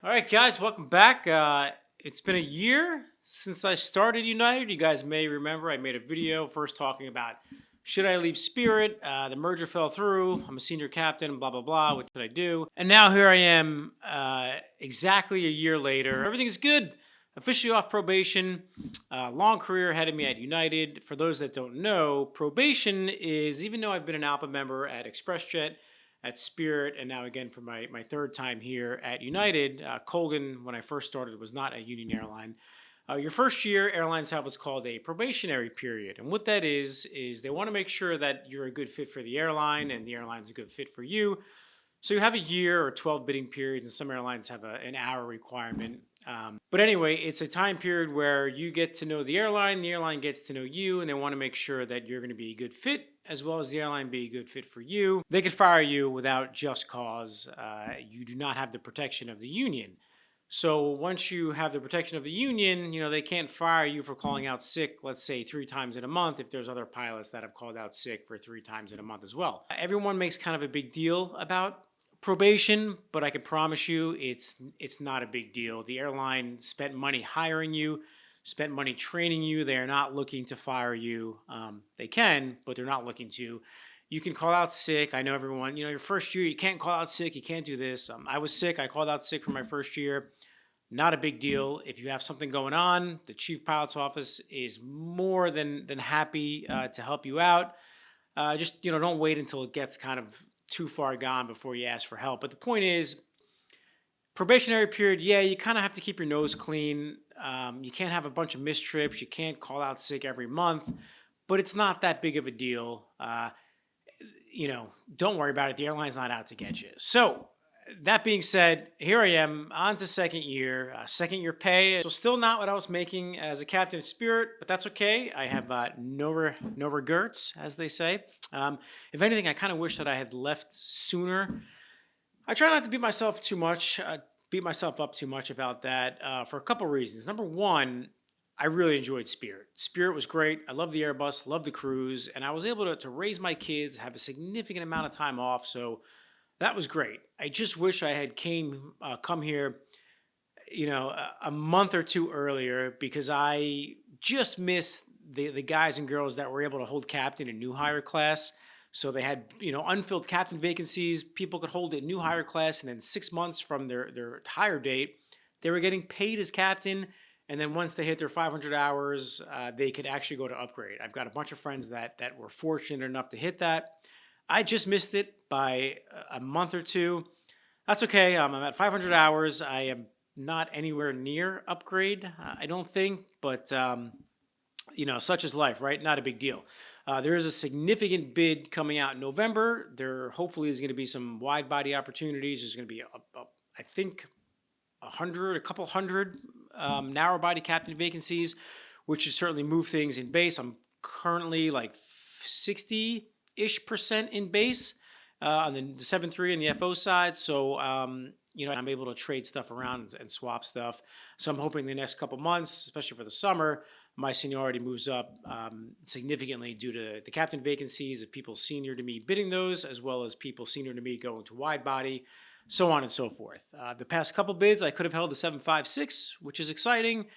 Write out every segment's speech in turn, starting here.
All right, guys, welcome back. It's been a year since I started United. You guys may remember I made a video first talking about should I leave Spirit? The merger fell through. I'm a senior captain, blah, blah, blah. What should I do? And now here I am exactly a year later. Everything's good. Officially off probation. Long career ahead of me at United. For those that don't know, probation is, even though I've been an Alpha member at ExpressJet, at Spirit, and now again for my third time here at United. Colgan, when I first started, was not a union airline. Your first year, airlines have what's called a probationary period. And what that is they want to make sure that you're a good fit for the airline and the airline's a good fit for you. So you have a year or 12 bidding periods, and some airlines have an hour requirement. But anyway, it's a time period where you get to know the airline gets to know you, and they want to make sure that you're going to be a good fit, as well as the airline be a good fit for you. They could fire you without just cause. You do not have the protection of the union. So once you have the protection of the union, they can't fire you for calling out sick, let's say 3 times in a month, if there's other pilots that have called out sick for 3 times in a month as well. Everyone makes kind of a big deal about probation, but I can promise you it's not a big deal. The airline spent money hiring you, spent money training you. They are not looking to fire you. They can, but they're not looking to. You can call out sick. I know everyone, your first year, you can't call out sick. You can't do this. I was sick. I called out sick for my first year. Not a big deal. If you have something going on, the chief pilot's office is more than happy to help you out. Just, don't wait until it gets kind of too far gone before you ask for help. But the point is, probationary period, yeah, you kind of have to keep your nose clean. You can't have a bunch of missed trips. You can't call out sick every month, but it's not that big of a deal. Don't worry about it. The airline's not out to get you. So that being said, here I am on to second year pay. So still not what I was making as a captain at Spirit, but that's okay. I have no regrets, as they say. If anything, I kind of wish that I had left sooner. I try not to beat myself up too much about that for a couple reasons. Number one, I really enjoyed Spirit. Spirit was great. I love the Airbus, love the cruise, and I was able to raise my kids, have a significant amount of time off, so that was great. I just wish I had come here, a month or two earlier, because I just missed the guys and girls that were able to hold captain in new hire class. So they had, unfilled captain vacancies. People could hold a new hire class, and then 6 months from their hire date, they were getting paid as captain. And then once they hit their 500 hours, they could actually go to upgrade. I've got a bunch of friends that were fortunate enough to hit that. I just missed it by a month or two. That's okay. I'm at 500 hours. I am not anywhere near upgrade, I don't think. But, such is life, right? Not a big deal. There is a significant bid coming out in November. There hopefully is going to be some wide body opportunities. There's going to be, I think, a couple hundred narrow body captain vacancies, which should certainly move things in base. I'm currently like 60-ish% in base on the 7.3 and the FO side. So, I'm able to trade stuff around and swap stuff. So I'm hoping the next couple months, especially for the summer, my seniority moves up significantly due to the captain vacancies of people senior to me bidding those, as well as people senior to me going to wide body, so on and so forth. The past couple bids, I could have held the 7.56, which is exciting,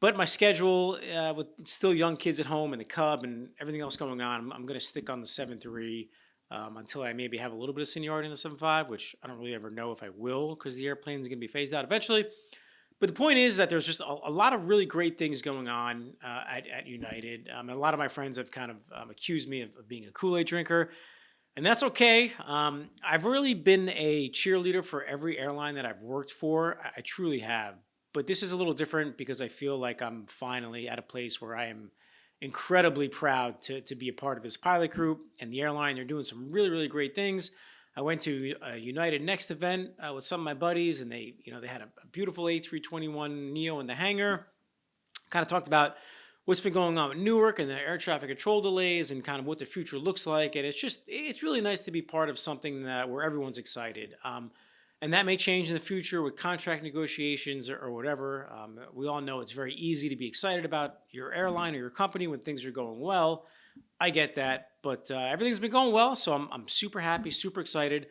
but my schedule with still young kids at home and the Cub and everything else going on, I'm going to stick on the 7.3 until I maybe have a little bit of seniority in the 7.5, which I don't really ever know if I will, because the airplane is going to be phased out eventually. But the point is that there's just a lot of really great things going on at United. A lot of my friends have kind of accused me of being a Kool-Aid drinker, and that's okay. I've really been a cheerleader for every airline that I've worked for. I truly have. But this is a little different because I feel like I'm finally at a place where I am incredibly proud to be a part of this pilot group and the airline. They're doing some really, really great things. I went to a United Next event with some of my buddies, and they had a beautiful A321neo in the hangar. Kind of talked about what's been going on with Newark and the air traffic control delays and kind of what the future looks like. And it's really nice to be part of something where everyone's excited. And that may change in the future with contract negotiations or whatever. We all know it's very easy to be excited about your airline or your company when things are going well. I get that, but everything's been going well, so I'm super happy, super excited.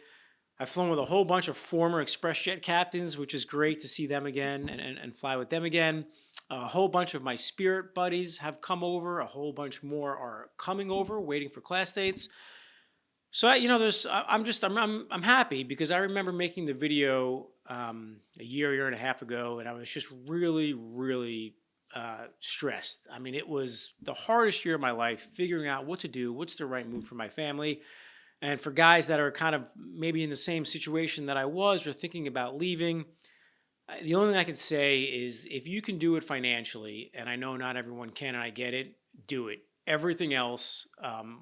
I've flown with a whole bunch of former ExpressJet captains, which is great to see them again and fly with them again. A whole bunch of my Spirit buddies have come over. A whole bunch more are coming over, waiting for class dates. So I'm happy because I remember making the video a year and a half ago, and I was just really stressed. I mean, it was the hardest year of my life, figuring out what to do, what's the right move for my family. And for guys that are kind of maybe in the same situation that I was or thinking about leaving, the only thing I can say is if you can do it financially, and I know not everyone can, and I get it, do it. Everything else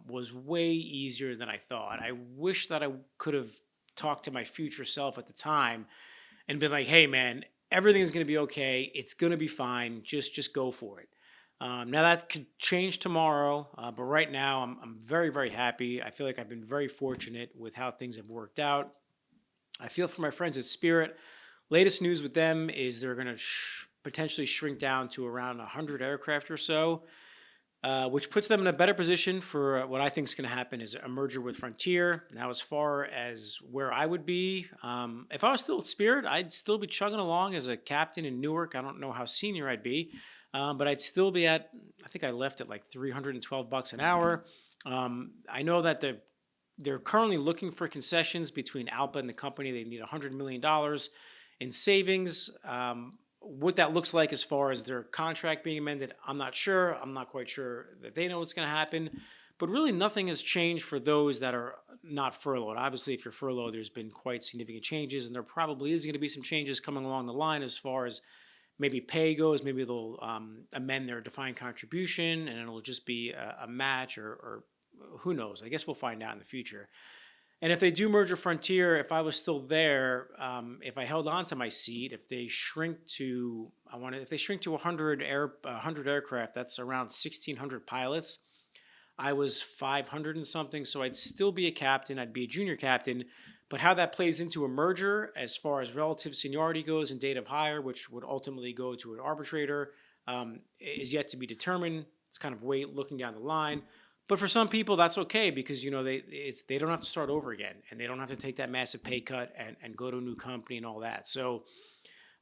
was way easier than I thought. I wish that I could have talked to my future self at the time and been like, hey, man, everything's going to be okay. It's going to be fine. Just go for it. Now that could change tomorrow, but right now I'm very happy. I feel like I've been very fortunate with how things have worked out. I feel for my friends at Spirit. Latest news with them is they're going to potentially shrink down to around 100 aircraft or so, which puts them in a better position for what I think is going to happen is a merger with Frontier. Now, as far as where I would be, if I was still at Spirit, I'd still be chugging along as a captain in Newark. I don't know how senior I'd be. But I'd still be I think I left at like $312 an hour. I know that they're currently looking for concessions between ALPA and the company. They need $100 million in savings. What that looks like as far as their contract being amended, I'm not sure. I'm not quite sure that they know what's going to happen. But really nothing has changed for those that are not furloughed. Obviously, if you're furloughed, there's been quite significant changes, and there probably is going to be some changes coming along the line as far as maybe pay goes. Maybe they'll amend their defined contribution and it'll just be a match or who knows. I guess we'll find out in the future. And if they do merge Frontier, if I was still there, if I held on to my seat, if they shrink to 100 aircraft, that's around 1,600 pilots. I was 500 and something, so I'd still be a captain. I'd be a junior captain. But how that plays into a merger as far as relative seniority goes and date of hire, which would ultimately go to an arbitrator, is yet to be determined. It's kind of looking down the line. But for some people, that's okay because they don't have to start over again and they don't have to take that massive pay cut and go to a new company and all that. So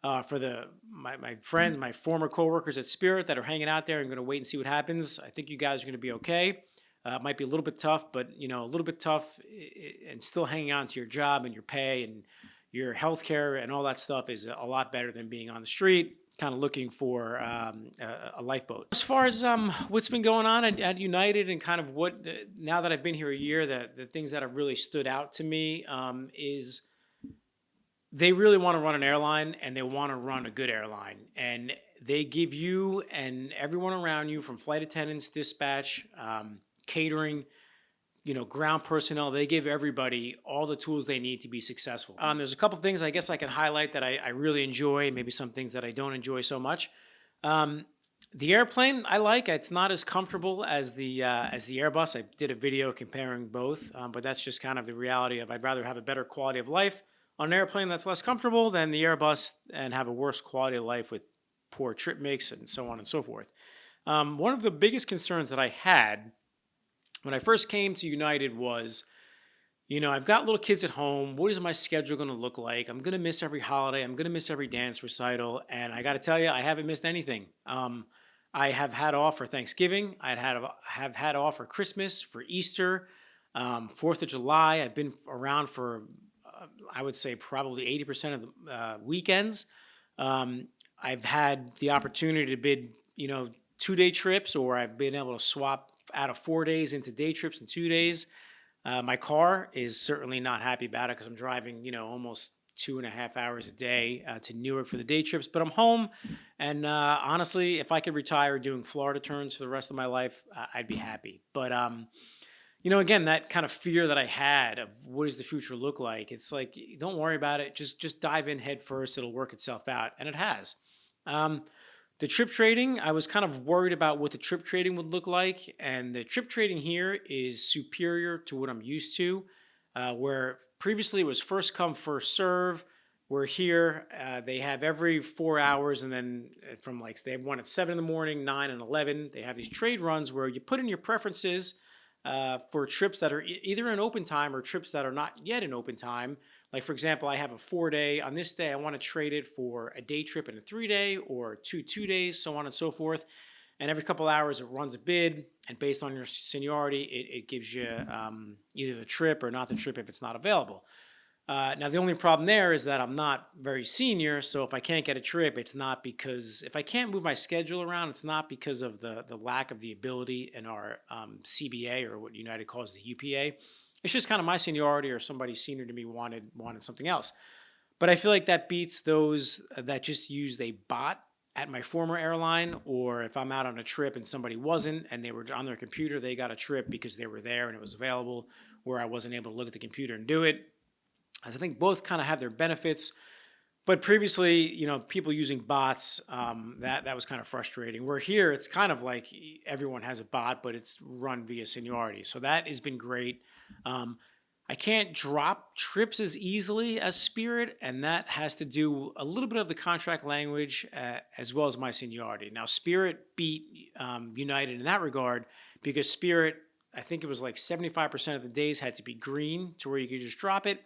for my friends, my former coworkers at Spirit that are hanging out there and going to wait and see what happens, I think you guys are going to be okay. It might be a little bit tough, but a little bit tough and still hanging on to your job and your pay and your health care and all that stuff is a lot better than being on the street, kind of looking for a lifeboat. As far as what's been going on at United and kind of now that I've been here a year, the things that have really stood out to me is they really want to run an airline and they want to run a good airline. And they give you and everyone around you from flight attendants, dispatch, catering, ground personnel, they give everybody all the tools they need to be successful. There's a couple things I guess I can highlight that I really enjoy, maybe some things that I don't enjoy so much. The airplane I like. It's not as comfortable as the Airbus. I did a video comparing both, but that's just kind of the reality of I'd rather have a better quality of life on an airplane that's less comfortable than the Airbus and have a worse quality of life with poor trip mix and so on and so forth. One of the biggest concerns that I had when I first came to United was, I've got little kids at home. What is my schedule going to look like? I'm going to miss every holiday. I'm going to miss every dance recital. And I got to tell you, I haven't missed anything. I have had off for Thanksgiving. have had off for Christmas, for Easter, 4th of July. I've been around for, I would say, probably 80% of the weekends. I've had the opportunity to bid, 2-day trips, or I've been able to swap out of 4 days into day trips in 2 days. My car is certainly not happy about it because I'm driving, almost 2.5 hours a day to Newark for the day trips. But I'm home, and honestly, if I could retire doing Florida turns for the rest of my life, I'd be happy. But again, that kind of fear that I had of what does the future look like? It's like, don't worry about it. Just dive in head first. It'll work itself out, and it has. The trip trading, I was kind of worried about what the trip trading would look like, and the trip trading here is superior to what I'm used to, where previously it was first come, first serve, where here they have every 4 hours, and then they have one at 7 in the morning, 9 and 11. They have these trade runs where you put in your preferences, for trips that are either in open time or trips that are not yet in open time. Like, for example, I have a 4-day. On this day, I want to trade it for a day trip and a 3-day, or two 2 days, so on and so forth. And every couple hours, it runs a bid. And based on your seniority, it gives you either the trip or not the trip if it's not available. Now, the only problem there is that I'm not very senior. So if I can't get a trip, it's not because, if I can't move my schedule around, it's not because of the lack of the ability in our CBA, or what United calls the UPA. It's just kind of my seniority, or somebody senior to me wanted something else. But I feel like that beats those that just used a bot at my former airline, or if I'm out on a trip and somebody wasn't and they were on their computer, they got a trip because they were there and it was available, where I wasn't able to look at the computer and do it. I think both kind of have their benefits. But previously, people using bots, that was kind of frustrating. Where here, it's kind of like everyone has a bot, but it's run via seniority. So that has been great. I can't drop trips as easily as Spirit, and that has to do a little bit of the contract language as well as my seniority. Now, Spirit beat United in that regard, because Spirit, I think it was like 75% of the days had to be green to where you could just drop it.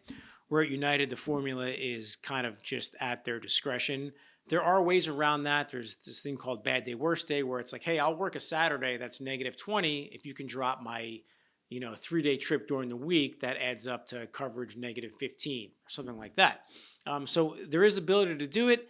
Where at United, the formula is kind of just at their discretion. There are ways around that. There's this thing called bad day, worst day, where it's like, hey, I'll work a Saturday that's -20 if you can drop my 3-day trip during the week. That adds up to coverage -15 or something like that. So there is ability to do it.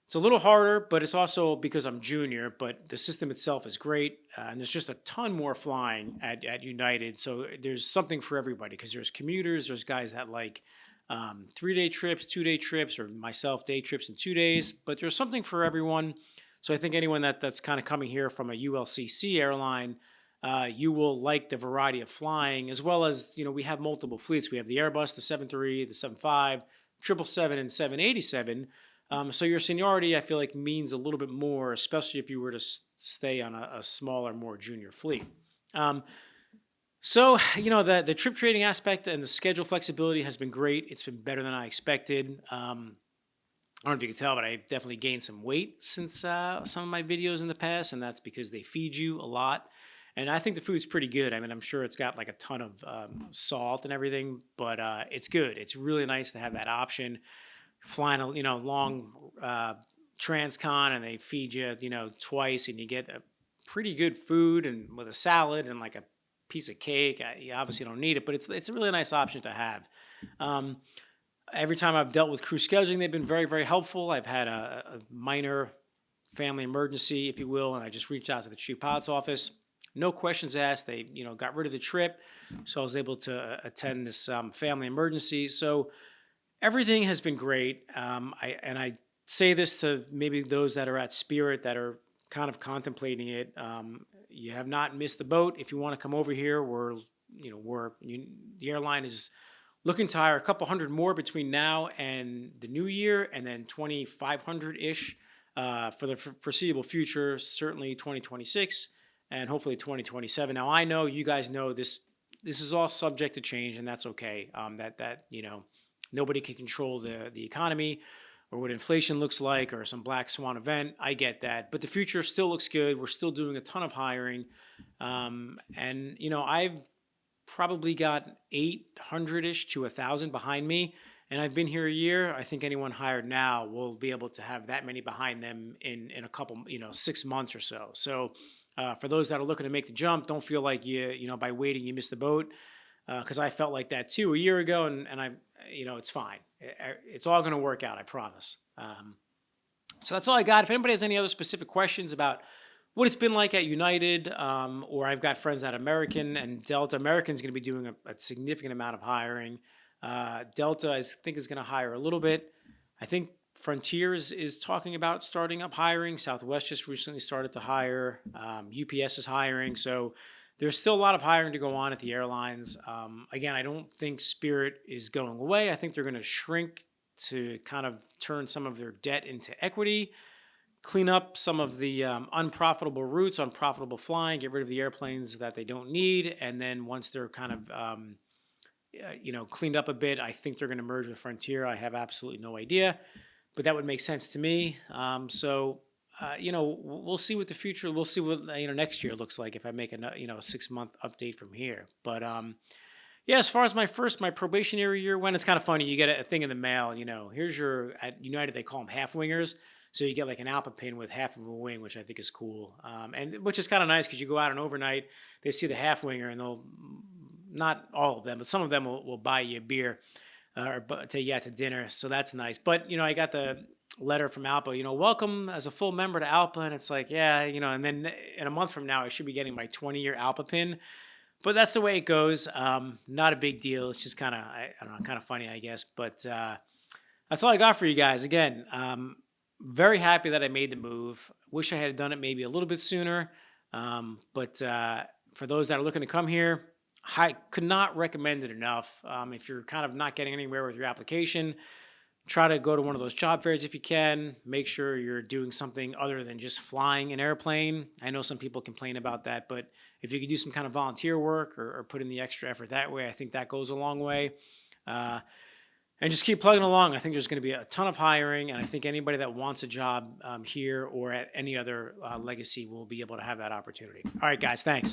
It's a little harder, but it's also because I'm junior, but the system itself is great. And there's just a ton more flying at United. So there's something for everybody, because there's commuters, there's guys that like 3-day trips, 2-day trips, or myself, day trips in 2 days, but there's something for everyone. So I think anyone that's kind of coming here from a ULCC airline, you will like the variety of flying, as well as, we have multiple fleets. We have the Airbus, the 73, the 75, 777, and 787. So your seniority, I feel like, means a little bit more, especially if you were to stay on a smaller, more junior fleet. So, the trip trading aspect and the schedule flexibility has been great. It's been better than I expected. I don't know if you can tell, but I've definitely gained some weight since some of my videos in the past, and that's because they feed you a lot. And I think the food's pretty good. I mean, I'm sure it's got like a ton of salt and everything, but it's good. It's really nice to have that option. Flying a long transcon, and they feed you twice, and you get a pretty good food, and with a salad and like a piece of cake. You obviously don't need it, but it's a really nice option to have. Every time I've dealt with crew scheduling, they've been very, very helpful. I've had a minor family emergency, if you will, and I just reached out to the chief pilot's office. No questions asked. They got rid of the trip, so I was able to attend this family emergency. So everything has been great. I say this to maybe those that are at Spirit that are kind of contemplating it. You have not missed the boat. If you want to come over here, the airline is looking to hire a couple hundred more between now and the new year, and then 2,500-ish for the foreseeable future, certainly 2026 and hopefully 2027. Now, I know you guys know this is all subject to change, and that's okay. Nobody can control the economy or what inflation looks like, or some black swan event. I get that. But the future still looks good. We're still doing a ton of hiring. I've probably got 800-ish to 1,000 behind me, and I've been here a year. I think anyone hired now will be able to have that many behind them in a couple, 6 months or so. So for those that are looking to make the jump, don't feel like by waiting you missed the boat, because I felt like that too a year ago, and it's fine. It's all going to work out, I promise. So that's all I got. If anybody has any other specific questions about what it's been like at United, or I've got friends at American and Delta. American's going to be doing a significant amount of hiring. Delta, I think, is going to hire a little bit. I think Frontier is talking about starting up hiring. Southwest just recently started to hire. UPS is hiring. So there's still a lot of hiring to go on at the airlines. Again, I don't think Spirit is going away. I think they're going to shrink to kind of turn some of their debt into equity, clean up some of the unprofitable routes, unprofitable flying, get rid of the airplanes that they don't need. And then once they're kind of, cleaned up a bit, I think they're going to merge with Frontier. I have absolutely no idea, but that would make sense to me. we'll see what the future. We'll see what next year looks like if I make a 6 month update from here. But yeah, as far as my probationary year went, it's kind of funny. You get a thing in the mail. Here's your at United they call them half wingers. So you get like an Alpha pin with half of a wing, which I think is cool, and which is kind of nice because you go out and overnight, they see the half winger and they'll not all of them, but some of them will buy you a beer or take you out to dinner. So that's nice. But I got the letter from Alpha, welcome as a full member to Alpha, and it's like, yeah, and then in a month from now, I should be getting my 20-year Alpha pin. But that's the way it goes. Not a big deal. It's just kind of, I don't know, kind of funny, I guess. But that's all I got for you guys. Again, very happy that I made the move. Wish I had done it maybe a little bit sooner. But for those that are looking to come here, I could not recommend it enough. If you're kind of not getting anywhere with your application, try to go to one of those job fairs if you can. Make sure you're doing something other than just flying an airplane. I know some people complain about that, but if you could do some kind of volunteer work or put in the extra effort that way, I think that goes a long way. And just keep plugging along. I think there's going to be a ton of hiring, and I think anybody that wants a job here or at any other legacy will be able to have that opportunity. All right, guys, thanks.